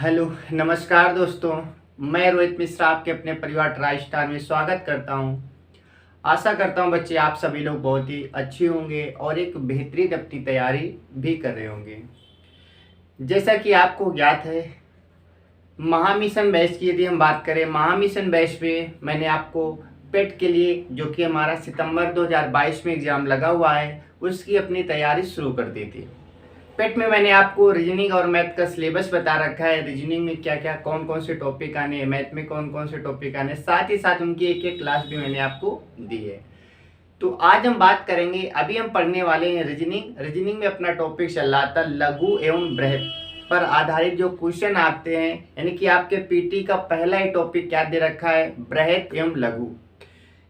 Hello, नमस्कार दोस्तों। मैं रोहित मिश्रा आपके अपने परिवार ट्राई स्टार में स्वागत करता हूं। आशा करता हूं बच्चे आप सभी लोग बहुत ही अच्छे होंगे और एक बेहतरीन अपनी तैयारी भी कर रहे होंगे। जैसा कि आपको ज्ञात है, महामिशन बैच की यदि हम बात करें, महामिशन बैच में मैंने आपको पेट के लिए, जो कि हमारा सितंबर 2022 में एग्ज़ाम लगा हुआ है, उसकी अपनी तैयारी शुरू कर दी थी। पेट में मैंने आपको रीजनिंग और मैथ का सिलेबस बता रखा है। रीजनिंग में क्या क्या कौन कौन से टॉपिक आने हैं, मैथ में कौन कौन से टॉपिक आने हैं, साथ ही साथ उनकी एक एक क्लास भी मैंने आपको दी है। तो आज हम बात करेंगे, अभी हम पढ़ने वाले हैं रीजनिंग। रीजनिंग में अपना टॉपिक चल रहा था लघु एवं बृहत पर आधारित जो क्वेश्चन आते हैं, यानी कि आपके पीटी का पहला ही टॉपिक क्या दे रखा है, बृहत एवं लघु।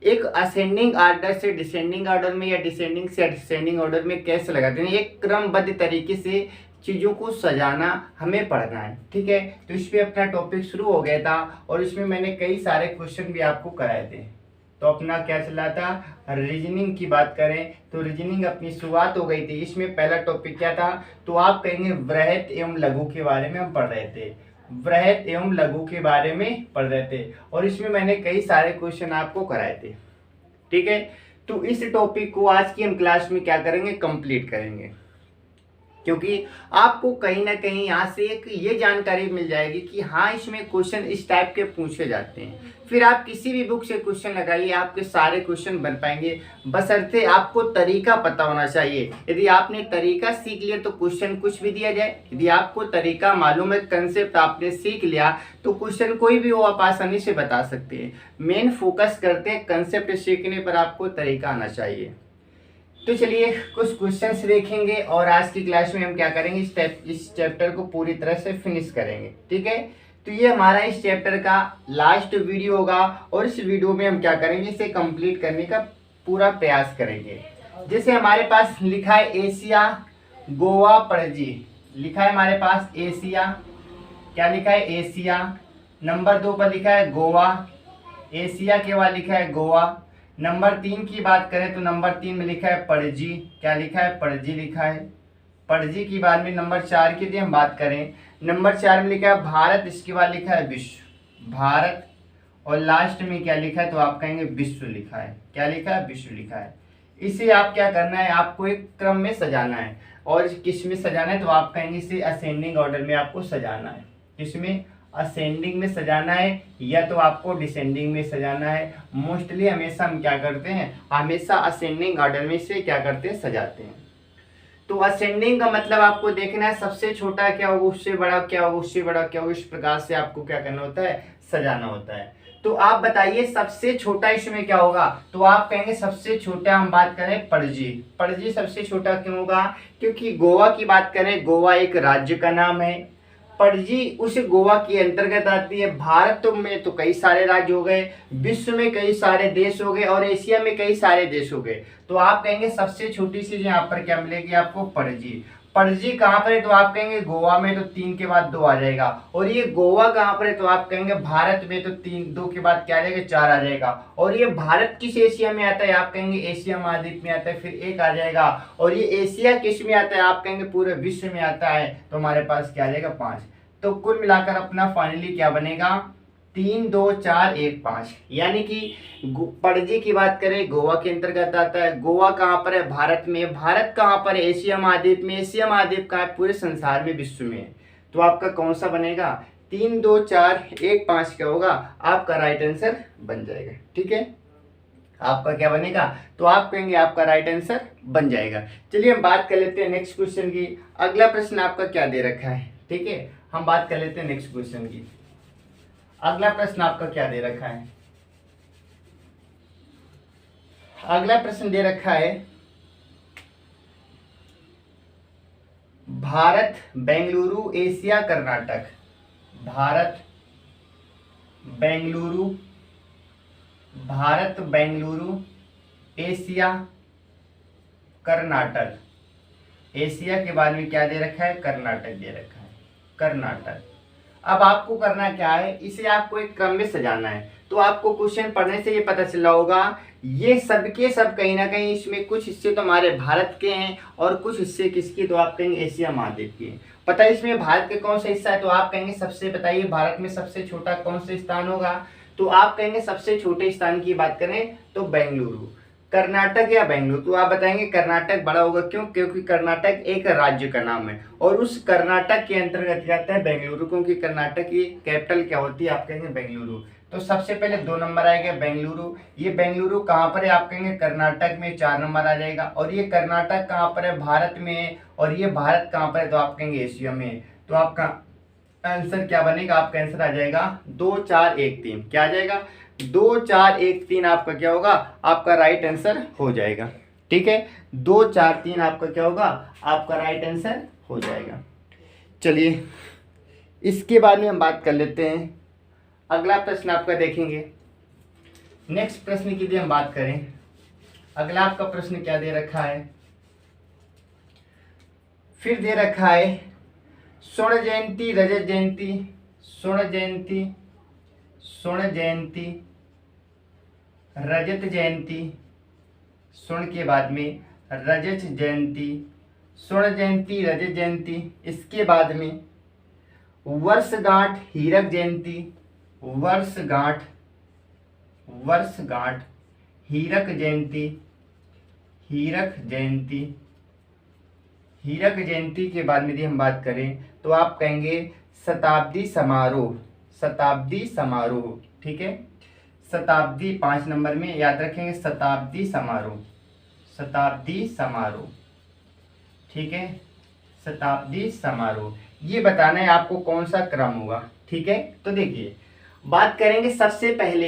एक असेंडिंग ऑर्डर से डिसेंडिंग ऑर्डर में या डिसेंडिंग से असेंडिंग ऑर्डर में कैसे लगाते हैं, एक क्रमबद्ध तरीके से चीज़ों को सजाना हमें पढ़ना है। ठीक है, तो इस पे अपना टॉपिक शुरू हो गया था और इसमें मैंने कई सारे क्वेश्चन भी आपको कराए थे। तो अपना क्या चला था, रीजनिंग की बात करें तो रीजनिंग अपनी शुरुआत हो गई थी। इसमें पहला टॉपिक क्या था, तो आप कहेंगे बृहत एवं लघु के बारे में हम पढ़ रहे थे। बृहत एवं लघु के बारे में पढ़ रहे थे और इसमें मैंने कई सारे क्वेश्चन आपको कराए थे। ठीक है, तो इस टॉपिक को आज की हम क्लास में क्या करेंगे, कंप्लीट करेंगे, क्योंकि आपको कहीं ना कहीं यहाँ से एक ये जानकारी मिल जाएगी कि हाँ, इसमें क्वेश्चन इस टाइप के पूछे जाते हैं। फिर आप किसी भी बुक से क्वेश्चन लगाइए, आपके सारे क्वेश्चन बन पाएंगे, बशर्ते आपको तरीका पता होना चाहिए। यदि आपने तरीका सीख लिया तो क्वेश्चन कुछ भी दिया जाए। यदि आपको तरीका मालूम है, कंसेप्ट आपने सीख लिया, तो क्वेश्चन कोई भी हो आप आसानी से बता सकते हैं। मेन फोकस करते हैं कंसेप्ट सीखने पर, आपको तरीका आना चाहिए। तो चलिए कुछ क्वेश्चंस देखेंगे और आज की क्लास में हम क्या करेंगे, इस चैप्टर को पूरी तरह से फिनिश करेंगे। ठीक है, तो ये हमारा इस चैप्टर का लास्ट वीडियो होगा और इस वीडियो में हम क्या करेंगे, इसे कंप्लीट करने का पूरा प्रयास करेंगे। जैसे हमारे पास लिखा है एशिया, गोवा, पणजी, लिखा है हमारे पास एशिया, क्या लिखा है, एशिया। नंबर 2 पर लिखा है गोवा, एशिया के बाद लिखा है गोवा। नंबर 3 की बात करें तो नंबर 3 में लिखा है पणजी, क्या लिखा है, पणजी लिखा है। पणजी की बाद में नंबर 4 की यदि हम बात करें, नंबर 4 में लिखा है भारत, इसके बाद लिखा है विश्व, भारत। और लास्ट में क्या लिखा है, तो आप कहेंगे विश्व लिखा है, क्या लिखा है, विश्व लिखा है। इसे आप क्या करना है, आपको एक क्रम में सजाना है। और किस में सजाना है, तो आप कहेंगे इसे असेंडिंग ऑर्डर में आपको सजाना है। इसमें असेंडिंग में सजाना है या तो आपको डिसेंडिंग में सजाना है। मोस्टली हमेशा हम क्या करते हैं, हमेशा असेंडिंग ऑर्डर में से क्या करते हैं, सजाते हैं। तो असेंडिंग का मतलब आपको देखना है, सबसे छोटा क्या होगा, उससे बड़ा क्या होगा, उससे बड़ा क्या होगा, इस प्रकार से आपको क्या करना होता है, सजाना होता है। तो आप बताइए सबसे छोटा इसमें क्या होगा, तो आप कहेंगे सबसे छोटा, हम बात करें पणजी। पणजी सबसे छोटा क्यों होगा, क्योंकि गोवा की बात करें, गोवा एक राज्य का नाम है, पणजी उस गोवा के अंतर्गत आती है। भारत में तो कई सारे राज्य हो गए, विश्व में कई सारे देश हो गए और एशिया में कई सारे देश हो गए। तो आप कहेंगे सबसे छोटी चीज यहाँ पर क्या मिलेगी आपको, पणजी। पणजी कहाँ पर है, तो आप कहेंगे गोवा में, तो 3 के बाद 2 आ जाएगा। और ये गोवा कहाँ पर है, तो आप कहेंगे भारत में, तो 2 के बाद क्या आ जाएगा, 4 आ जाएगा। और ये भारत किस एशिया में आता है, आप कहेंगे एशिया महाद्वीप में आता है, फिर 1 आ जाएगा। और ये एशिया किस में आता है, आप कहेंगे पूरे विश्व में आता है, तो हमारे पास क्या आ जाएगा, 5। तो कुल मिलाकर अपना फाइनली क्या बनेगा, 3, 2, 4, 1, 5। यानी कि पणजी की बात करें, गोवा के अंतर्गत आता है। गोवा कहाँ पर है, भारत में। भारत कहाँ पर है, एशिया महाद्वीप में। एशिया महाद्वीप कहाँ है, पूरे संसार में, विश्व में। तो आपका कौन सा बनेगा, 3, 2, 4, 1, 5 क्या होगा, आपका राइट आंसर बन जाएगा। ठीक है, आपका क्या बनेगा, तो आप कहेंगे आपका राइट आंसर बन जाएगा। चलिए हम बात कर लेते हैं नेक्स्ट क्वेश्चन की। अगला प्रश्न आपका क्या दे रखा है, ठीक है, हम बात कर लेते हैं नेक्स्ट क्वेश्चन की। अगला प्रश्न आपका क्या दे रखा है, अगला प्रश्न दे रखा है Bharat Bengaluru Asia Karnataka. Bharat Bengaluru, Bharat Bengaluru Asia Karnataka. Asia के बाद में क्या दे रखा है, कर्नाटक दे रखा है, कर्नाटक। अब आपको करना क्या है, इसे आपको एक क्रम में सजाना है। तो आपको क्वेश्चन पढ़ने से ये पता चला होगा ये सब के सब कहीं ना कहीं इसमें कुछ हिस्से तो हमारे भारत के हैं और कुछ हिस्से किसकी, तो आप कहेंगे एशिया महाद्वीप के। पता है इसमें भारत के कौन सा हिस्सा है, तो आप कहेंगे सबसे, बताइए भारत में सबसे छोटा कौन सा स्थान होगा, तो आप कहेंगे सबसे छोटे स्थान की बात करें तो बेंगलुरु, कर्नाटक या बेंगलुरु। तो आप बताएंगे कर्नाटक बड़ा होगा, क्यों, क्योंकि कर्नाटक एक राज्य का नाम है और उस कर्नाटक के अंतर्गत जाता है बेंगलुरु, क्योंकि कर्नाटक की कैपिटल क्या होती है, आप कहेंगे बेंगलुरु। तो सबसे पहले 2 नंबर आएगा बेंगलुरु। ये बेंगलुरु कहाँ पर है, आप कहेंगे कर्नाटक में, 4 नंबर आ जाएगा। और ये कर्नाटक कहाँ पर है, भारत में है। और ये भारत कहाँ पर है, तो आप कहेंगे एशिया में है। तो आपका आंसर क्या बनेगा, आपका आंसर आ जाएगा 2 4 1 3। क्या आ जाएगा, 2 4 1 3 आपका क्या होगा, आपका राइट आंसर हो जाएगा। ठीक है, 2 4 3 आपका क्या होगा, आपका राइट आंसर हो जाएगा। चलिए इसके बाद में हम बात कर लेते हैं, अगला प्रश्न आपका देखेंगे। नेक्स्ट प्रश्न की यदि हम बात करें, अगला आपका प्रश्न क्या दे रखा है, फिर दे रखा है स्वर्ण जयंती, रजत जयंती, स्वर्ण जयंती, स्वर्ण जयंती, रजत जयंती, स्वर्ण के बाद में रजत जयंती, स्वर्ण जयंती, रजत जयंती, इसके बाद में वर्षगांठ, हीरक जयंती, वर्षगांठ, वर्षगांठ, हीरक जयंती, हीरक जयंती, हीरक जयंती के बाद में यदि हम बात करें तो आप कहेंगे शताब्दी समारोह, शताब्दी समारोह। ठीक है, शताब्दी 5 नंबर में याद रखेंगे, शताब्दी समारोह, शताब्दी समारोह। ठीक है, शताब्दी समारोह, ये बताना है आपको कौन सा क्रम होगा। ठीक है, तो देखिए बात करेंगे सबसे पहले,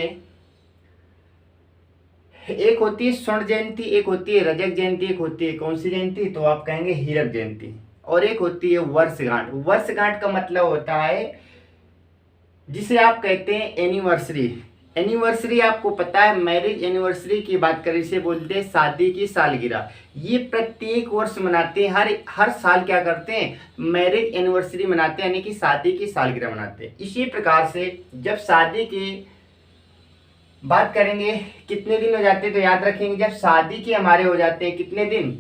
एक होती है स्वर्ण जयंती, एक होती है रजत जयंती, एक होती है कौन सी जयंती, तो आप कहेंगे हीरक जयंती, और एक होती है वर्षगांठ। वर्षगांठ का मतलब होता है जिसे आप कहते हैं एनिवर्सरी। एनिवर्सरी आपको पता है, मैरिज एनिवर्सरी की बात करें इसे बोलते हैं शादी की सालगिरह। ये प्रत्येक वर्ष मनाते हैं, हर साल क्या करते हैं, मैरिज एनिवर्सरी मनाते हैं, यानी कि शादी की सालगिरह मनाते हैं। इसी प्रकार से जब शादी की बात करेंगे कितने दिन हो जाते हैं, तो याद रखेंगे जब शादी के हमारे हो जाते हैं कितने दिन,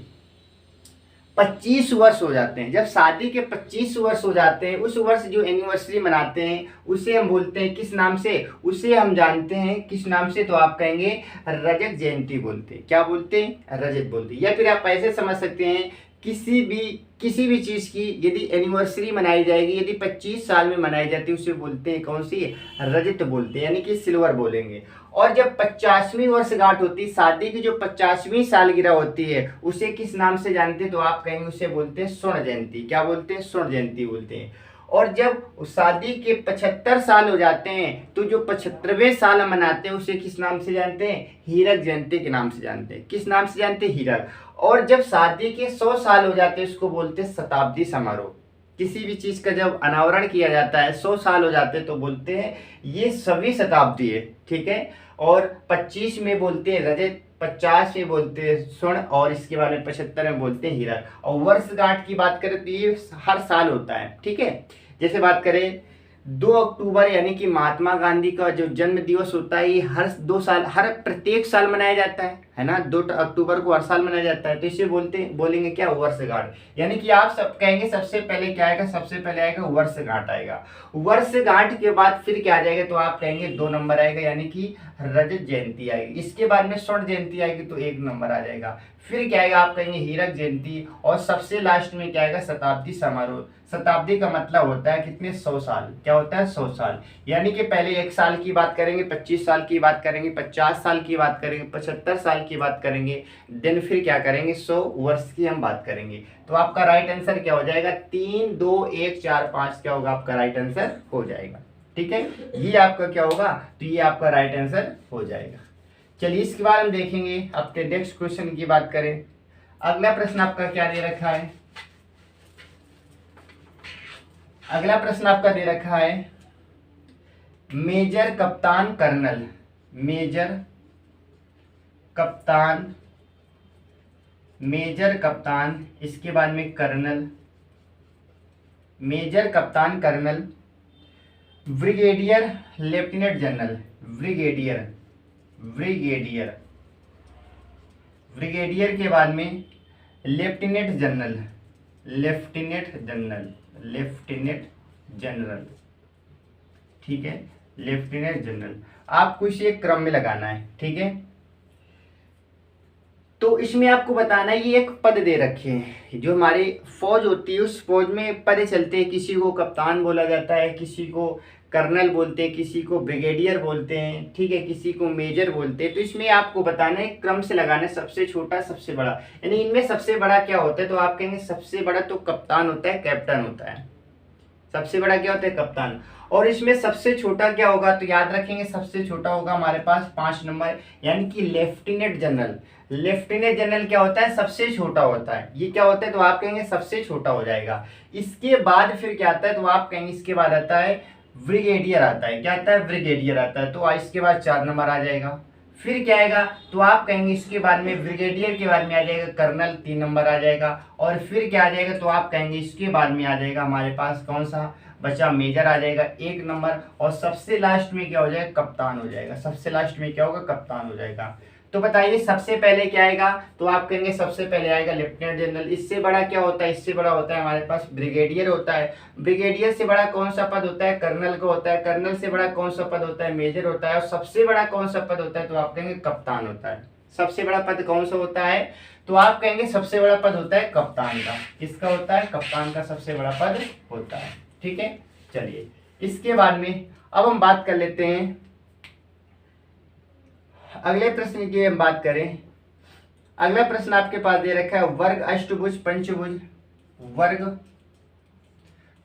25 वर्ष हो जाते हैं। जब शादी के 25 वर्ष हो जाते हैं, उस वर्ष जो एनिवर्सरी मनाते हैं उसे हम बोलते हैं किस नाम से, उसे हम जानते हैं किस नाम से, तो आप कहेंगे रजत जयंती बोलते हैं। क्या बोलते हैं, रजत बोलते हैं। या फिर आप ऐसे समझ सकते हैं किसी भी चीज़ की यदि एनिवर्सरी मनाई जाएगी, यदि 25 साल में मनाई जाती है, उसे बोलते हैं कौन सी, रजत बोलते हैं, यानी कि सिल्वर बोलेंगे। और जब 50वीं वर्षगांठ होती है, शादी की जो 50वीं सालगिरह होती है, उसे किस नाम से जानते हैं, तो आप कहेंगे उसे बोलते हैं स्वर्ण जयंती। क्या बोलते हैं, स्वर्ण जयंती बोलते हैं। और जब शादी के 75 साल हो जाते हैं, तो जो 75वें साल मनाते हैं उसे किस नाम से जानते हैं, हीरक जयंती के नाम से जानते हैं। किस नाम से जानते हैं, हीरक। और जब शादी के 100 साल हो जाते हैं उसको बोलते हैं शताब्दी समारोह। किसी भी चीज़ का जब अनावरण किया जाता है, 100 साल हो जाते हैं, तो बोलते हैं ये सभी शताब्दी है। ठीक है, और 25 में बोलते हैं रजत, 50 में बोलते हैं स्वर्ण, और इसके बाद में 75 में बोलते हैं हीरा। और वर्षगांठ की बात करें तो ये हर साल होता है। ठीक है, जैसे बात करें 2 अक्टूबर यानी कि महात्मा गांधी का जो जन्म दिवस होता है, ये हर 2 साल, हर प्रत्येक साल मनाया जाता है ना, 2 अक्टूबर को हर साल मनाया जाता है। तो इसे बोलेंगे क्या, वर्षगांठ। यानी कि आप सब कहेंगे सबसे पहले क्या आएगा, सबसे पहले आएगा वर्षगांठ आएगा। वर्षगांठ के बाद फिर क्या आ जाएगा, तो आप कहेंगे 2 नंबर आएगा, यानी कि रजत जयंती आएगी। इसके बाद में स्वर्ण जयंती आएगी तो 1 नंबर आ जाएगा। फिर क्या आएगा, आप कहेंगे हीरक जयंती, और सबसे लास्ट में क्या आएगा, शताब्दी समारोह। शताब्दी का मतलब होता है कितने, 100 साल। क्या होता है, 100 साल। यानी कि पहले 1 साल की बात करेंगे, 25 साल की बात करेंगे, 50 साल की बात करेंगे, 75 साल की बात करेंगे, देन फिर क्या करेंगे, 100 वर्ष की हम बात करेंगे। तो आपका राइट आंसर क्या हो जाएगा, 3 2 1 4 5 क्या होगा, आपका राइट आंसर हो जाएगा। ठीक है, ये आपका क्या होगा, तो ये आपका राइट आंसर हो जाएगा। चलिए इसके बाद हम देखेंगे अपने नेक्स्ट क्वेश्चन की बात करें। अगला प्रश्न आपका क्या दे रखा है, अगला प्रश्न आपका दे रखा है मेजर कप्तान कर्नल, मेजर कप्तान, मेजर कप्तान, इसके बाद में कर्नल, मेजर कप्तान colonel, brigadier lieutenant general, brigadier, brigadier, brigadier के बाद में lieutenant general, lieutenant general, lieutenant general, ठीक है, लेफ्टिनेंट जनरल। आपको इसे एक क्रम में लगाना है, ठीक है। तो इसमें आपको बताना है, ये एक पद दे रखे हैं, जो हमारी फौज होती है उस फौज में पद चलते हैं। किसी को कप्तान बोला जाता है, किसी को कर्नल बोलते हैं, किसी को ब्रिगेडियर बोलते हैं, ठीक है, किसी को मेजर बोलते हैं। तो इसमें आपको बताना है क्रम से लगाना है, सबसे छोटा सबसे बड़ा, यानी इनमें सबसे बड़ा क्या होता है, तो आप कहेंगे सबसे बड़ा तो कप्तान होता है, कैप्टन होता है। सबसे बड़ा क्या होता है, कप्तान। और इसमें सबसे छोटा क्या होगा, तो याद रखेंगे सबसे छोटा होगा हमारे पास 5 नंबर, यानी कि लेफ्टिनेंट जनरल। लेफ्टिनेंट जनरल क्या होता है, सबसे छोटा होता है। ये क्या होता है, तो आप कहेंगे सबसे छोटा हो जाएगा। इसके बाद फिर क्या आता है, तो आप कहेंगे इसके बाद आता है ब्रिगेडियर आता है। क्या आता है, ब्रिगेडियर आता है। तो इसके बाद 4 नंबर आ जाएगा। फिर क्या आएगा, तो आप कहेंगे इसके बाद में ब्रिगेडियर के बाद में आ जाएगा कर्नल, 3 नंबर आ जाएगा। और फिर क्या आ जाएगा, तो आप कहेंगे इसके बाद में आ जाएगा हमारे पास कौन सा बचा, मेजर आ जाएगा 1 नंबर। और सबसे लास्ट में क्या हो जाएगा, कप्तान हो जाएगा। सबसे लास्ट में क्या होगा, कप्तान हो जाएगा। तो बताइए सबसे पहले क्या आएगा, तो आप कहेंगे सबसे पहले आएगा लेफ्टिनेंट जनरल। इससे बड़ा क्या होता है, इससे बड़ा होता है हमारे पास ब्रिगेडियर होता है। ब्रिगेडियर से बड़ा कौन सा पद होता है, कर्नल का होता है। कर्नल से बड़ा कौन सा पद होता है, मेजर होता है। और सबसे बड़ा कौन सा पद होता है, तो आप कहेंगे कप्तान होता है। सबसे बड़ा पद कौन सा होता है, तो आप कहेंगे सबसे बड़ा पद होता है कप्तान का। किसका होता है, कप्तान का सबसे बड़ा पद होता है, ठीक है। चलिए इसके बाद में अब हम बात कर लेते हैं अगले प्रश्न की। हम बात करें, अगला प्रश्न आपके पास दे रखा है वर्ग, अष्टभुज, पंचभुज। वर्ग,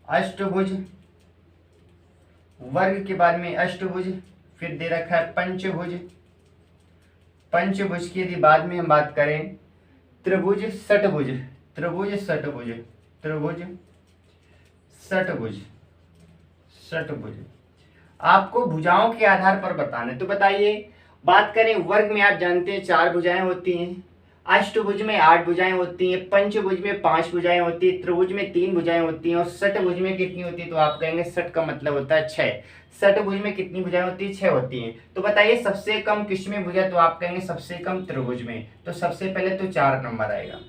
अष्टभुज, वर्ग के बाद में अष्टभुज, फिर दे रखा है पंचभुज। पंचभुज की यदि बाद में हम बात करें त्रिभुज, षटभुज, त्रिभुज, षटभुज, त्रिभुज, षटभुज, षटभुज। आपको भुजाओं के आधार पर बताना है। तो बताइए, बात करें वर्ग में आप जानते हैं 4 भुजाएं होती हैं, अष्टभुज में 8 भुजाएं होती हैं, पंचभुज में 5 भुजाएं होती हैं, त्रिभुज में 3 भुजाएं होती हैं, और षटभुज में कितनी होती है, तो आप कहेंगे षट का मतलब होता है 6। षटभुज में कितनी भुजाएं होती है, 6 होती हैं। तो बताइए सबसे कम किसमें भुजा, तो आप कहेंगे सबसे कम त्रिभुज में। तो सबसे पहले तो 4 नंबर आएगा।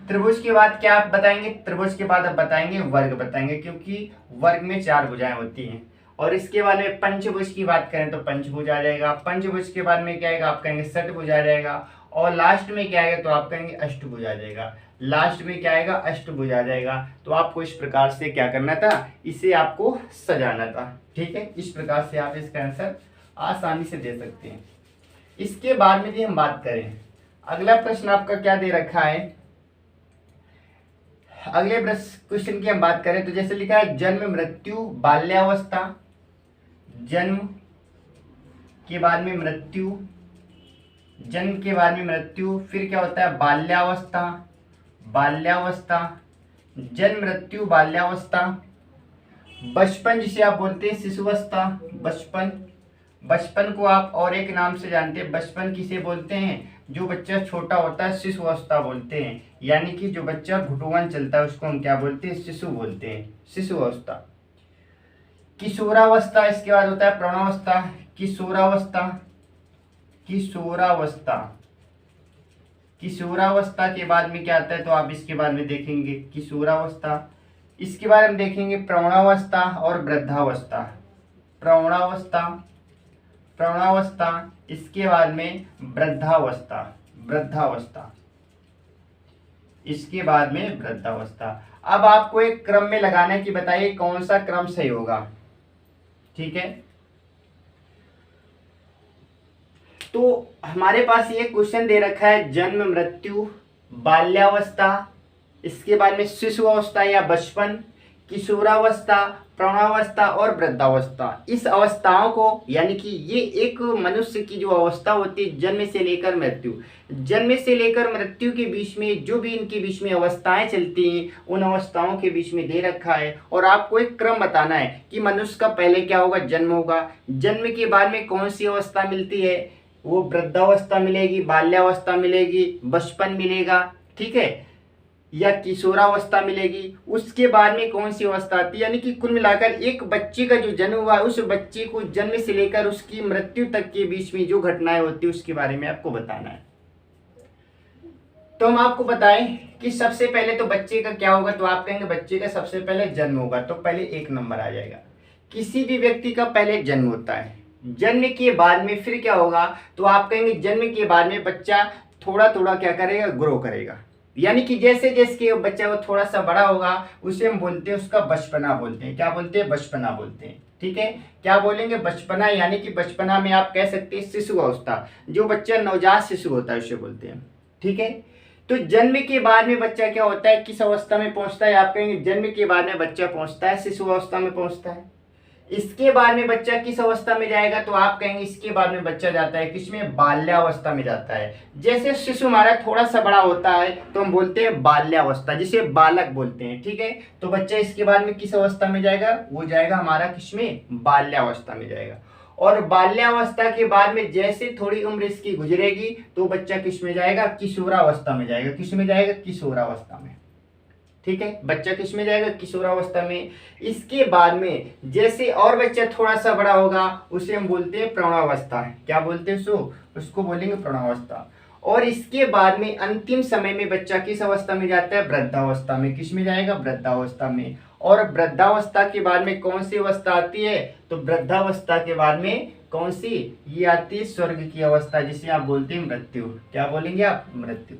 त्रिभुज के बाद क्या आप बताएंगे, त्रिभुज के बाद आप बताएंगे वर्ग बताएंगे, क्योंकि वर्ग में 4 भुजाएं होती हैं। और इसके बाद में पंचभुज की बात करें तो पंचभुज आ जाएगा। पंचभुज के बाद में क्या आएगा, आप कहेंगे षटभुज आ जाएगा। और लास्ट में क्या आएगा, तो आप कहेंगे अष्टभुज आ जाएगा। लास्ट में क्या आएगा, अष्टभुज आ जाएगा। तो आपको इस प्रकार से क्या करना था, इसे आपको सजाना था, ठीक है। इस प्रकार से आप इसका आंसर आसानी से दे सकते हैं। इसके बाद में भी हम बात करें, अगला प्रश्न आपका क्या दे रखा है, अगले क्वेश्चन की हम बात करें तो जैसे लिखा है जन्म, मृत्यु, बाल्यावस्था, जन्म के बाद में मृत्यु, जन्म के बाद में मृत्यु, फिर क्या होता है बाल्यावस्था, बाल्यावस्था, जन्म, मृत्यु, बाल्यावस्था, बचपन जिसे आप बोलते हैं शिशुअवस्था, बचपन, बचपन को आप और एक नाम से जानते हैं, बचपन किसे बोलते हैं, जो बच्चा छोटा होता है शिशुअवस्था बोलते हैं। यानी कि जो बच्चा घुटुआन चलता है उसको हम क्या बोलते हैं, शिशु बोलते हैं, शिशुअवस्था। किशोरावस्था, इसके बाद होता है प्रौढ़ावस्था, किशोरावस्था, किशोरावस्था, किशोरावस्था के बाद में क्या आता है, तो आप इसके बाद में देखेंगे किशोरावस्था। इसके बाद हम देखेंगे प्रौढ़ावस्था और वृद्धावस्था, प्रौढ़ावस्था, प्रौढ़ावस्था, इसके बाद में वृद्धावस्था, वृद्धावस्था, इसके बाद में वृद्धावस्था। अब आपको एक क्रम में लगाना है कि बताइए कौन सा क्रम सही होगा, ठीक है। तो हमारे पास ये क्वेश्चन दे रखा है जन्म, मृत्यु, बाल्यावस्था, इसके बाद में शिशुअवस्था या बचपन, किशोरावस्था, प्रौढ़ावस्था और वृद्धावस्था। इस अवस्थाओं को, यानी कि ये एक मनुष्य की जो अवस्था होती है जन्म से लेकर मृत्यु, जन्म से लेकर मृत्यु के बीच में जो भी इनके बीच में अवस्थाएं चलती हैं उन अवस्थाओं के बीच में दे रखा है। और आपको एक क्रम बताना है कि मनुष्य का पहले क्या होगा, जन्म होगा, जन्म के बाद में कौन सी अवस्था मिलती है, वो वृद्धावस्था मिलेगी, बाल्यावस्था मिलेगी, बचपन मिलेगा, ठीक है, या किशोरावस्था मिलेगी। उसके बाद में कौन सी अवस्था आती है, यानी कि कुल मिलाकर एक बच्चे का जो जन्म हुआ उस बच्चे को जन्म से लेकर उसकी मृत्यु तक के बीच में जो घटनाएं होती है उसके बारे में आपको बताना है। तो हम आपको बताएं कि सबसे पहले तो बच्चे का क्या होगा, तो आप कहेंगे बच्चे का सबसे पहले जन्म होगा, तो पहले 1 नंबर आ जाएगा। किसी भी व्यक्ति का पहले जन्म होता है, जन्म के बाद में फिर क्या होगा, तो आप कहेंगे जन्म के बाद में बच्चा थोड़ा थोड़ा क्या करेगा, ग्रो करेगा। यानी कि जैसे जैसे बच्चा वो थोड़ा सा बड़ा होगा उसे हम बोलते हैं, उसका बचपना बोलते हैं। क्या बोलते हैं, बचपना बोलते हैं। ठीक है, क्या बोलेंगे, बचपना। यानी कि बचपना में आप कह सकते हैं शिशु अवस्था, जो बच्चा नवजात शिशु होता है उसे बोलते हैं। ठीक है, तो जन्म के बाद में बच्चा क्या होता है, किस अवस्था में पहुंचता है, आप कहेंगे जन्म के बाद में बच्चा पहुंचता है शिशु अवस्था में पहुंचता है। इसके बाद में बच्चा किस अवस्था में जाएगा, तो आप कहेंगे इसके बाद में बच्चा जाता है किसमें, बाल्यावस्था में जाता है। जैसे शिशु हमारा थोड़ा सा बड़ा होता है तो हम बोलते हैं बाल्यावस्था, जिसे बालक बोलते हैं। ठीक है, तो बच्चा इसके बाद में किस अवस्था में जाएगा, वो जाएगा हमारा किसमें, बाल्यावस्था में जाएगा। और बाल्यावस्था के बाद में जैसे थोड़ी उम्र इसकी गुजरेगी तो बच्चा किस में जाएगा, किशोरावस्था में जाएगा। किस में जाएगा, किशोरावस्था में। ठीक है, बच्चा किस में जाएगा, किशोरावस्था में। इसके बाद में जैसे और बच्चा थोड़ा सा बड़ा होगा उसे हम बोलते हैं प्रौढ़ावस्था। क्या बोलते हैं उसको बोलेंगे प्रौढ़ावस्था। और इसके बाद में अंतिम समय में बच्चा किस अवस्था में जाता है, वृद्धावस्था में। किस में जाएगा, वृद्धावस्था में। और वृद्धावस्था के बाद में कौन सी अवस्था आती है, तो वृद्धावस्था के बाद में कौन सी, ये आती है स्वर्ग की अवस्था, जिसे आप बोलते हैं मृत्यु। क्या बोलेंगे आप, मृत्यु।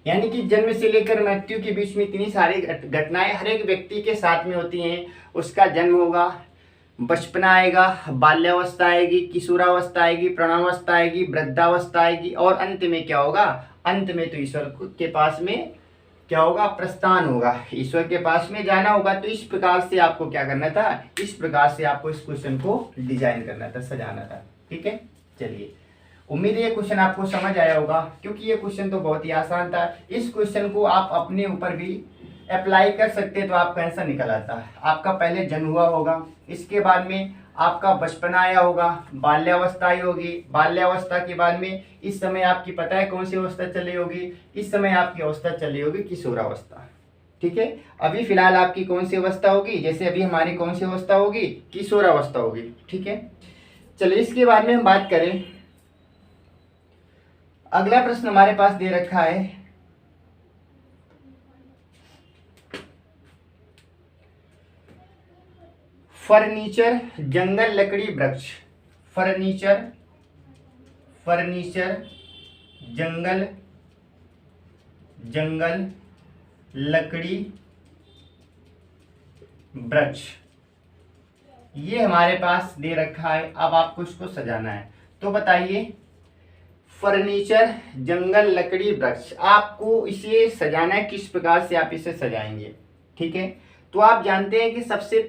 यानी कि जन्म से लेकर मृत्यु के बीच में इतनी सारी घटनाएं हर एक व्यक्ति के साथ में होती हैं। उसका जन्म होगा, बचपना आएगा, बाल्यावस्था आएगी, किशोरावस्था आएगी, प्रौढ़ावस्था आएगी, वृद्धावस्था आएगी, और अंत में क्या होगा, अंत में तो ईश्वर के पास में क्या होगा, प्रस्थान होगा, ईश्वर के पास में जाना होगा। तो इस प्रकार से आपको क्या करना था, इस प्रकार से आपको इस क्वेश्चन को डिजाइन करना था, सजाना था। ठीक है, चलिए, उम्मीद है ये क्वेश्चन आपको समझ आया होगा, क्योंकि ये क्वेश्चन तो बहुत ही आसान था। इस क्वेश्चन को आप अपने ऊपर भी अप्लाई कर सकते हैं तो आपका आंसर निकल आता है। आपका पहले जन्म हुआ होगा, इसके बाद में आपका बचपन आया होगा, बाल्यावस्था आई होगी, बाल्यावस्था के बाद में इस समय आपकी पता है कौन सी अवस्था चली होगी, इस समय आपकी अवस्था चली होगी किशोरावस्था। ठीक है, अभी फिलहाल आपकी कौन सी अवस्था होगी, जैसे अभी हमारी कौन सी अवस्था होगी, किशोरावस्था होगी। ठीक है, चलिए इसके बाद में हम बात करें। अगला प्रश्न हमारे पास दे रखा है, फर्नीचर जंगल लकड़ी वृक्ष। फर्नीचर जंगल लकड़ी वृक्ष, ये हमारे पास दे रखा है। अब आपको इसको सजाना है, तो बताइए फर्नीचर जंगल लकड़ी वृक्ष, आपको इसे सजाना है, किस प्रकार से आप इसे सजाएंगे। ठीक है, तो आप जानते हैं कि सबसे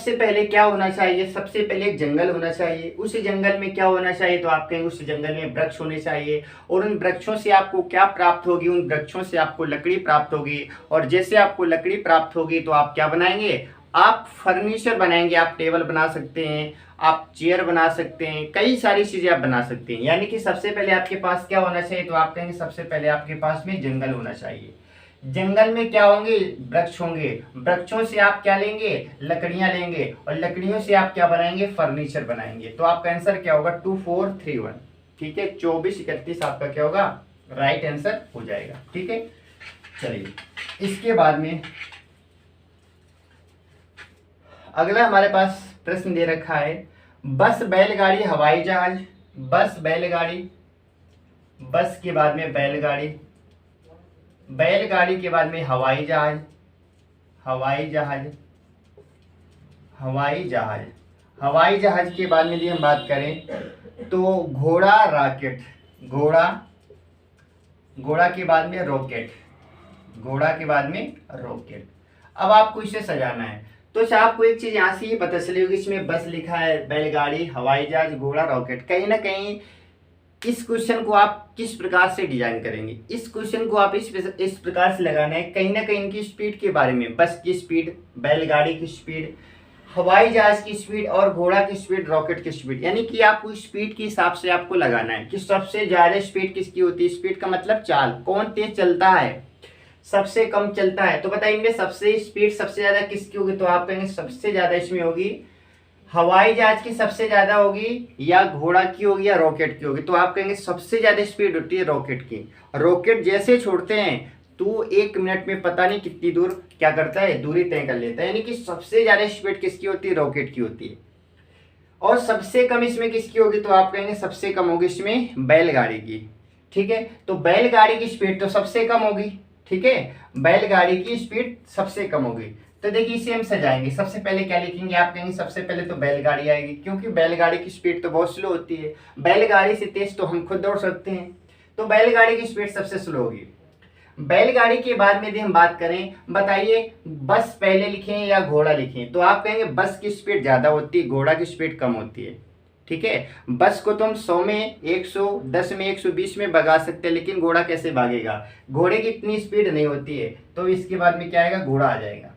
पहले क्या होना चाहिए, सबसे पहले एक जंगल होना चाहिए। उस जंगल में क्या होना चाहिए, तो आप कहेंगे उस जंगल में वृक्ष होने चाहिए। और उन वृक्षों से आपको क्या प्राप्त होगी, उन वृक्षों से आपको लकड़ी प्राप्त होगी। और जैसे आपको लकड़ी प्राप्त होगी तो आप क्या बनाएंगे, आप फर्नीचर बनाएंगे। आप टेबल बना सकते हैं, आप चेयर बना सकते हैं, कई सारी चीजें आप बना सकते हैं। यानी कि सबसे पहले आपके पास क्या होना चाहिए, तो आप कहेंगे सबसे पहले आपके पास में जंगल होना चाहिए। जंगल में क्या होंगे, वृक्ष होंगे। वृक्षों से आप क्या लेंगे, लकड़ियां लेंगे, और लकड़ियों से आप क्या बनाएंगे, फर्नीचर बनाएंगे। तो आपका आंसर क्या होगा, 2 4 3 1। ठीक है, 24 31 आपका क्या होगा, राइट आंसर हो जाएगा। ठीक है, चलिए इसके बाद में अगला हमारे पास प्रश्न दे रखा है, बस बैलगाड़ी हवाई जहाज। बस बैलगाड़ी, बस के बाद में बैलगाड़ी, बैलगाड़ी के बाद में हवाई जहाज, हवाई जहाज, हवाई जहाज, हवाई जहाज के बाद में यदि हम बात करें तो घोड़ा रॉकेट, घोड़ा, घोड़ा के बाद में रॉकेट, घोड़ा के बाद में रॉकेट। अब आपको इसे सजाना है, तो अच्छा आपको एक चीज यहाँ से ही पता चली होगी, इसमें बस लिखा है, बैलगाड़ी, हवाई जहाज, घोड़ा, रॉकेट। कहीं ना कहीं इस क्वेश्चन को आप किस प्रकार से डिजाइन करेंगे, इस क्वेश्चन को आप इस प्रकार से लगाना है, कहीं ना कहीं इनकी स्पीड के बारे में, बस की स्पीड, बैलगाड़ी की स्पीड, हवाई जहाज की स्पीड, और घोड़ा की स्पीड, रॉकेट की स्पीड। यानी कि आपको स्पीड के हिसाब से आपको लगाना है कि सबसे ज्यादा स्पीड किसकी होती है। स्पीड का मतलब चाल, कौन तेज चलता है, सबसे कम चलता है। तो बताइए इनमें सबसे स्पीड सबसे ज्यादा किसकी होगी, तो आप कहेंगे सबसे ज्यादा इसमें होगी हवाई जहाज की सबसे ज्यादा होगी या घोड़ा की होगी या रॉकेट की होगी? तो आप कहेंगे सबसे ज्यादा स्पीड होती है रॉकेट की। रॉकेट जैसे छोड़ते हैं तो 1 मिनट में पता नहीं कितनी दूर क्या करता है, दूरी तय कर लेता है। यानी कि सबसे ज्यादा स्पीड किसकी होती है? रॉकेट की होती है। और सबसे कम इसमें किसकी होगी? तो आप कहेंगे सबसे कम होगी इसमें बैलगाड़ी की। ठीक है, तो बैलगाड़ी की स्पीड तो सबसे कम होगी। ठीक है, बैलगाड़ी की स्पीड सबसे कम होगी। तो देखिए इसे हम सजाएंगे। सबसे पहले क्या लिखेंगे? आप कहेंगे सबसे पहले तो बैलगाड़ी आएगी, क्योंकि बैलगाड़ी की स्पीड तो बहुत स्लो होती है। बैलगाड़ी से तेज तो हम खुद दौड़ सकते हैं, तो बैलगाड़ी की स्पीड सबसे स्लो होगी। बैलगाड़ी के बाद में यदि हम बात करें, बताइए बस पहले लिखें या घोड़ा लिखें? तो आप कहेंगे बस की स्पीड ज्यादा होती है, घोड़ा की स्पीड कम होती है। ठीक है, बस को तो हम 100 में, 110 में, 120 में भगा सकते हैं, लेकिन घोड़ा कैसे भागेगा? घोड़े की इतनी स्पीड नहीं होती है। तो इसके बाद में क्या आएगा? घोड़ा आ जाएगा।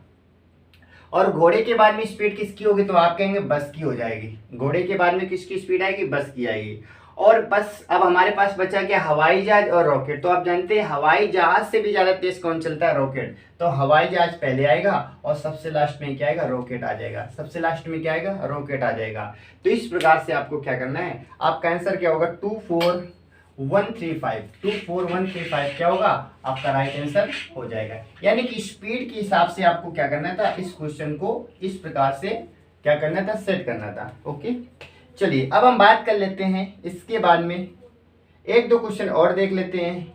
और घोड़े के बाद में स्पीड किसकी होगी? तो आप कहेंगे बस की हो जाएगी। घोड़े के बाद में किसकी स्पीड आएगी? बस की आएगी। और बस अब हमारे पास बचा क्या? हवाई जहाज और रॉकेट। तो आप जानते हैं हवाई जहाज से भी ज्यादा तेज कौन चलता है? रॉकेट। तो हवाई जहाज पहले आएगा और सबसे लास्ट में क्या आएगा? रॉकेट आ जाएगा। सबसे लास्ट में क्या आएगा? रॉकेट आ जाएगा। तो इस प्रकार से आपको क्या करना है, आपका आंसर क्या होगा? 24135। 24135 क्या होगा? आपका राइट आंसर हो जाएगा। यानी कि स्पीड के हिसाब से आपको क्या करना था? इस क्वेश्चन को इस प्रकार से क्या करना था? सेट करना था। ओके, चलिए अब हम बात कर लेते हैं इसके बाद में एक दो क्वेश्चन और देख लेते हैं।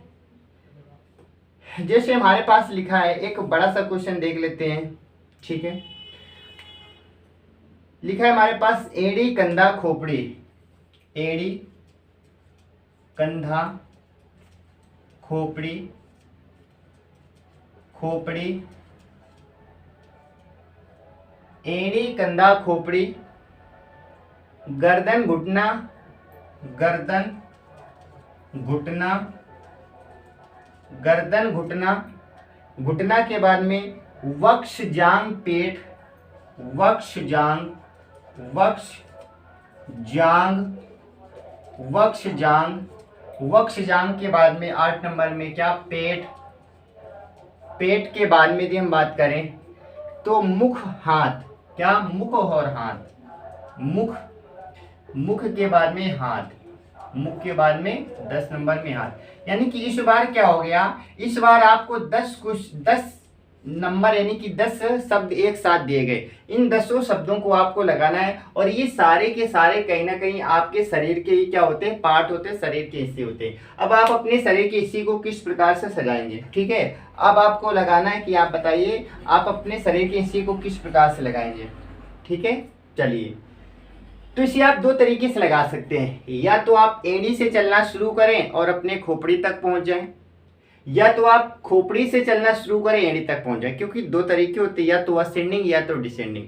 जैसे हमारे पास लिखा है, एक बड़ा सा क्वेश्चन देख लेते हैं। ठीक है, लिखा है हमारे पास एड़ी कंधा खोपड़ी। एड़ी कंधा खोपड़ी, खोपड़ी, एड़ी कंधा खोपड़ी, गर्दन घुटना, गर्दन घुटना, गर्दन घुटना, घुटना के बाद में वक्ष जांग पेट, वक्ष जांग, वक्ष जांग, वक्ष जांग, वक्ष जांग के बाद में 8 नंबर में क्या? पेट। पेट के बाद में यदि हम बात करें तो मुख हाथ। क्या? मुख और हाथ। मुख, मुख के बाद में हाथ, मुख के बाद में 10 नंबर में हाथ। यानी कि इस बार क्या हो गया? इस बार आपको 10 नंबर यानी कि 10 शब्द एक साथ दिए गए। इन 10 शब्दों को आपको लगाना है और ये सारे के सारे कहीं ना कहीं आपके शरीर के ही क्या होते हैं? पार्ट होते हैं, शरीर के हिस्से होते हैं। अब आप अपने शरीर के हिस्से को किस प्रकार से सजाएंगे? ठीक है, अब आपको लगाना है कि आप बताइए आप अपने शरीर के हिस्से को किस प्रकार से लगाएंगे। ठीक है, चलिए तो इसे आप 2 तरीके से लगा सकते हैं। या तो आप एड़ी से चलना शुरू करें और अपने खोपड़ी तक पहुंच जाएं, या तो आप खोपड़ी से चलना शुरू करें एड़ी तक पहुंच जाए। क्योंकि 2 तरीके होते हैं, या तो असेंडिंग या तो डिसेंडिंग।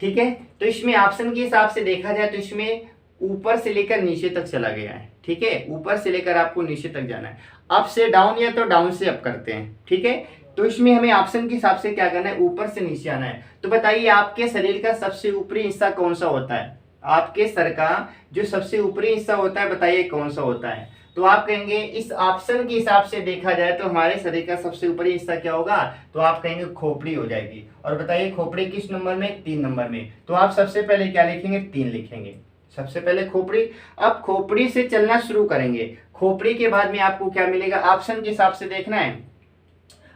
ठीक है, तो इसमें ऑप्शन के हिसाब से देखा जाए तो इसमें ऊपर से लेकर नीचे तक चला गया है। ठीक है, ऊपर से लेकर आपको नीचे तक जाना है। अप से डाउन या तो डाउन से अप करते हैं। ठीक है, तो इसमें हमें ऑप्शन के हिसाब से क्या करना है? ऊपर से नीचे आना है। तो बताइए आपके शरीर का सबसे ऊपरी हिस्सा कौन सा होता है? आपके सर का जो सबसे ऊपरी हिस्सा होता है, बताइए कौन सा होता है? तो आप कहेंगे इस ऑप्शन के हिसाब से देखा जाए तो हमारे शरीर का सबसे ऊपरी हिस्सा क्या होगा? तो आप कहेंगे खोपड़ी हो जाएगी। और बताइए खोपड़ी किस नंबर में? 3 नंबर में। तो आप सबसे पहले क्या लिखेंगे? 3 लिखेंगे। सबसे पहले खोपड़ी। अब खोपड़ी से चलना शुरू करेंगे। खोपड़ी के बाद में आपको क्या मिलेगा? ऑप्शन के हिसाब से देखना है।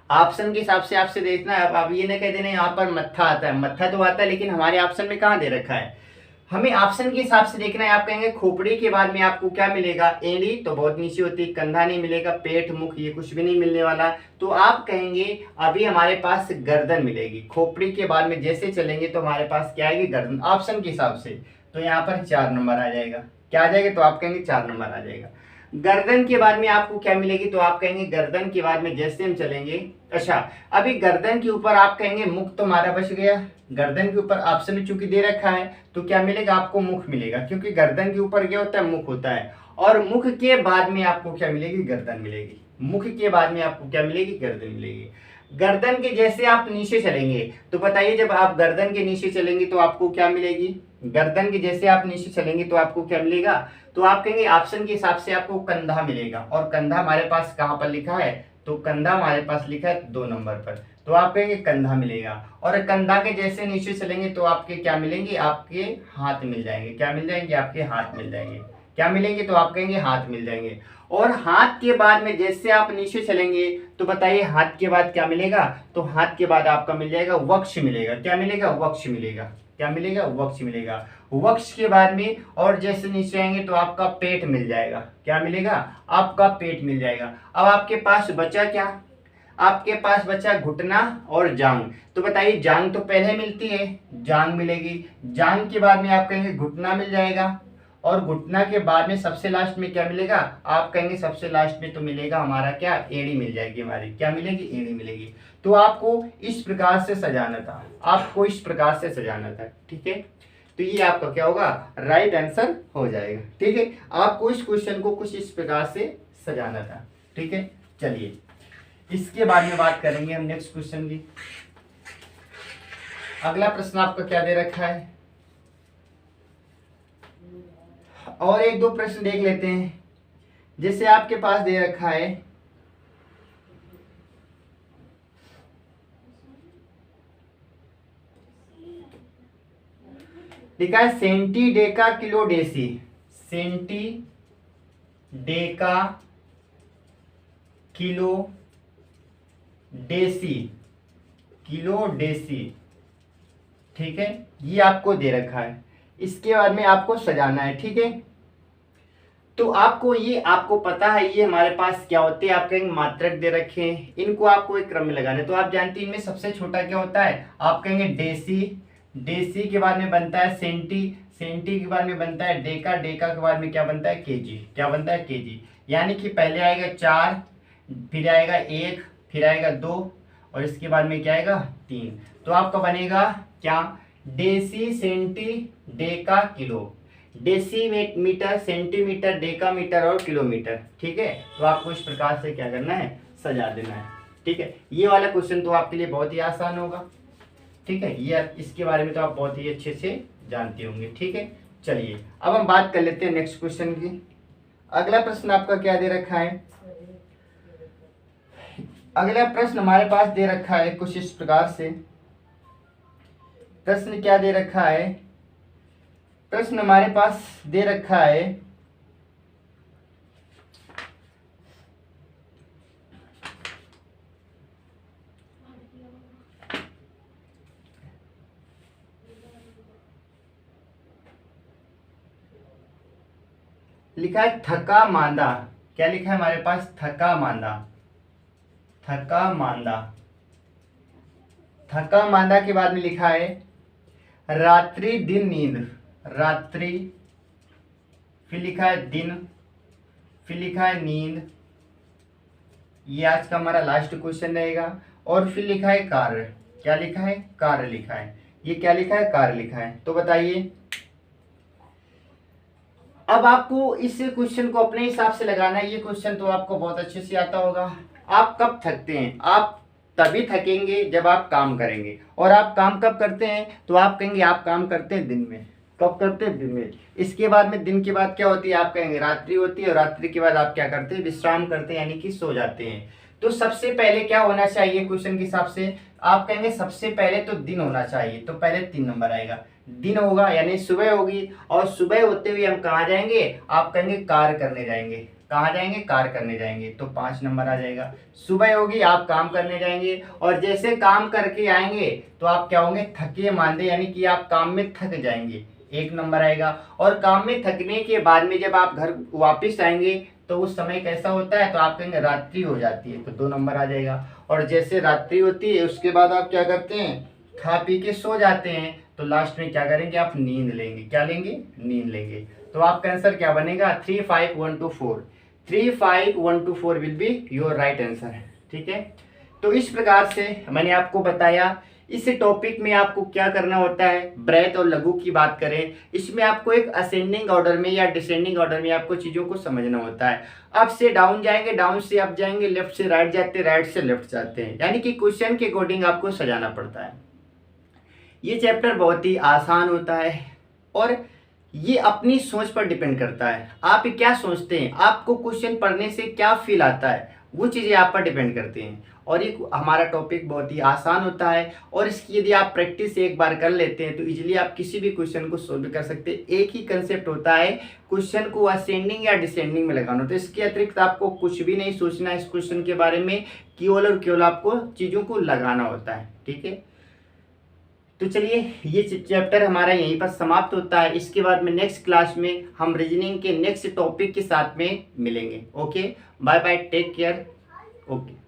ऑप्शन के हिसाब से आपसे देखना है। अब आप ये ना कह देना यहाँ पर मत्था आता है। मत्था तो आता है, लेकिन हमारे ऑप्शन में कहाँ दे रखा है? हमें ऑप्शन के हिसाब से देखना है। आप कहेंगे खोपड़ी के बाद में आपको क्या मिलेगा? एड़ी तो बहुत नीचे होती है, कंधा नहीं मिलेगा, पेट, मुख ये कुछ भी नहीं मिलने वाला। तो आप कहेंगे अभी हमारे पास गर्दन मिलेगी। खोपड़ी के बाद में जैसे चलेंगे तो हमारे पास क्या आएगी? गर्दन। ऑप्शन के हिसाब से तो यहाँ पर 4 नंबर आ जाएगा। क्या आ जाएगा? तो आप कहेंगे 4 नंबर आ जाएगा। गर्दन के बाद में आपको क्या मिलेगी? तो आप कहेंगे गर्दन के बाद में जैसे हम चलेंगे, अच्छा अभी गर्दन के ऊपर आप कहेंगे मुख तो हमारा बच गया। गर्दन के ऊपर ऑप्शन में चूंकि दे रखा है तो क्या मिलेगा? आपको मुख मिलेगा, क्योंकि गर्दन के ऊपर क्या होता है? मुख होता है। और मुख के बाद में आपको क्या मिलेगी? गर्दन मिलेगी। मुख के बाद में आपको क्या मिलेगी? गर्दन मिलेगी। गर्दन के जैसे आप नीचे चलेंगे तो बताइए जब आप गर्दन के नीचे चलेंगे तो आपको क्या मिलेगी? गर्दन के जैसे आप नीचे चलेंगे तो आपको क्या मिलेगा? तो आप कहेंगे ऑप्शन के हिसाब से आपको कंधा मिलेगा। और कंधा हमारे पास कहाँ पर लिखा है? तो कंधा हमारे पास लिखा है 2 नंबर पर, तो आप कहेंगे कंधा मिलेगा। और कंधा के जैसे नीचे चलेंगे तो आपके क्या मिलेंगे, आपके हाथ मिल जाएंगे। क्या मिल जाएंगे, आपके हाथ मिल जाएंगे। क्या मिलेंगे, तो आप कहेंगे हाथ मिल जाएंगे। और हाथ के बाद में जैसे आप नीचे चलेंगे तो बताइए हाथ के बाद क्या मिलेगा, तो हाथ के बाद आपका मिल जाएगा वक्ष मिलेगा। क्या मिलेगा, वक्ष मिलेगा। क्या मिलेगा, वक्ष मिलेगा। वक्ष के बाद में और जैसे नीचे आएंगे तो आपका पेट मिल जाएगा। क्या मिलेगा, आपका पेट मिल जाएगा। अब आपके पास बचा क्या, आपके पास बचा घुटना और जांग। तो बताइए जांग तो पहले मिलती है, जांग मिलेगी। जांग के बाद में आप कहेंगे घुटना मिल जाएगा। और घुटना के बाद में सबसे लास्ट में क्या मिलेगा, आप कहेंगे सबसे लास्ट में तो मिलेगा हमारा क्या, एड़ी मिल जाएगी हमारी। क्या मिलेगी, एड़ी मिलेगी। तो आपको इस प्रकार से सजाना था, आपको इस प्रकार से सजाना था। ठीक है, तो ये आपका क्या होगा, राइट आंसर हो जाएगा। ठीक है, आपको इस क्वेश्चन को कुछ इस प्रकार से सजाना था। ठीक है, चलिए इसके बाद में बात करेंगे हम नेक्स्ट क्वेश्चन की। अगला प्रश्न आपका क्या दे रखा है, और एक दो प्रश्न देख लेते हैं। जैसे आपके पास दे रखा है लिखा है centi deca kilo deci. Centi deca kilo deci, kilo deci. ठीक है, ये आपको दे रखा है। इसके बाद में आपको सजाना है। ठीक है, तो आपको ये आपको पता है ये हमारे पास क्या होते हैं, आपके मात्रक दे रखे हैं, इनको आपको एक क्रम में लगाना है। तो आप जानते हैं इनमें सबसे छोटा क्या होता है, आप कहेंगे डेसी। डेसी के बाद में बनता है सेंटी, सेंटी के बाद में बनता है डेका, डेका के बाद में क्या बनता है, केजी। क्या बनता है, केजी। यानी कि पहले आएगा 4, फिर आएगा 1, फिर आएगा 2, और इसके बाद में क्या आएगा 3। तो आपका बनेगा क्या, deci centi deca kilo. Decimetre, centimetre, decametre और किलोमीटर। ठीक है, तो आपको इस प्रकार से क्या करना है, सजा देना है। ठीक है, ये वाला क्वेश्चन तो आपके लिए बहुत ही आसान होगा। ठीक है, ये इसके बारे में तो आप बहुत ही अच्छे से जानते होंगे। ठीक है, चलिए अब हम बात कर लेते हैं नेक्स्ट क्वेश्चन की। अगला प्रश्न आपका क्या दे रखा है, अगला प्रश्न हमारे पास दे रखा है कुछ इस प्रकार से। प्रश्न क्या दे रखा है, प्रश्न हमारे पास दे रखा है लिखा है थका मांदा। क्या लिखा है हमारे पास, थका मांदा। थका मांदा, थका मांदा के बाद में लिखा है रात्रि दिन नींद। रात्रि, फिर लिखा है दिन, फिर लिखा है नींद। ये आज का हमारा लास्ट क्वेश्चन रहेगा। और फिर लिखा है कार्य। क्या लिखा है, कार्य लिखा है। ये क्या लिखा है, कार्य लिखा है। तो बताइए अब आपको इस क्वेश्चन को अपने हिसाब से लगाना है। ये क्वेश्चन तो आपको बहुत अच्छे से आता होगा। आप कब थकते हैं, आप तभी थकेंगे जब आप काम करेंगे। और आप काम कब करते हैं, तो आप कहेंगे आप काम करते हैं दिन में। कब करते हैं, दिन में। इसके बाद में दिन के बाद क्या होती है, आप कहेंगे रात्रि होती है। और रात्रि के बाद आप क्या करते हैं, विश्राम करते हैं, यानी कि सो जाते हैं। तो सबसे पहले क्या होना चाहिए क्वेश्चन के हिसाब से, आप कहेंगे सबसे पहले तो दिन होना चाहिए। तो पहले 3 नंबर आएगा, दिन होगा यानी सुबह होगी। और सुबह होते हुए हम कहाँ जाएंगे, आप कहेंगे कार्य करने जाएंगे। कहाँ जाएंगे, कार्य करने जाएंगे। तो 5 नंबर आ जाएगा। सुबह होगी, आप काम करने जाएंगे, और जैसे काम करके आएंगे तो आप क्या होंगे, थके मांदे, यानी कि आप काम में थक जाएंगे। 1 नंबर आएगा। और काम में थकने के बाद में जब आप घर वापस आएंगे तो उस समय कैसा होता है, तो आप कहेंगे रात्रि हो जाती है। तो 2 नंबर आ जाएगा। और जैसे रात्रि होती है उसके बाद आप क्या करते हैं, खा पी के सो जाते हैं। तो लास्ट में क्या करेंगे, आप नींद लेंगे। क्या लेंगे, नींद लेंगे। तो आपका आंसर क्या बनेगा, 3, 5, 1, 2, 4। 3, 5, 1, 2, 4 will be your right answer. ठीक है, तो इस प्रकार से मैंने आपको बताया। इस टॉपिक में आपको क्या करना होता है, ब्रेथ और लघु की बात करें, इसमें आपको एक असेंडिंग ऑर्डर में या डिसेंडिंग ऑर्डर में आपको चीज़ों को समझना होता है। अप से डाउन जाएंगे, डाउन से अप जाएंगे, लेफ्ट से राइट जाते हैं, राइट से लेफ्ट जाते हैं, यानी कि क्वेश्चन के अकॉर्डिंग आपको सजाना पड़ता है। ये चैप्टर बहुत ही आसान होता है और ये अपनी सोच पर डिपेंड करता है। आप क्या सोचते हैं, आपको क्वेश्चन पढ़ने से क्या फील आता है, वो चीज़ें आप पर डिपेंड करती हैं। और ये हमारा टॉपिक बहुत ही आसान होता है और इसकी यदि आप प्रैक्टिस एक बार कर लेते हैं तो इजीली आप किसी भी क्वेश्चन को सोल्व कर सकते हैं। एक ही कंसेप्ट होता है क्वेश्चन को असेंडिंग या डिसेंडिंग में लगाना। तो इसके अतिरिक्त आपको कुछ भी नहीं सोचना है इस क्वेश्चन के बारे में, केवल और केवल आपको चीज़ों को लगाना होता है। ठीक है, तो चलिए ये चैप्टर हमारा यहीं पर समाप्त होता है। इसके बाद में नेक्स्ट क्लास में हम रीजनिंग के नेक्स्ट टॉपिक के साथ में मिलेंगे। Okay, bye bye, take care. Okay.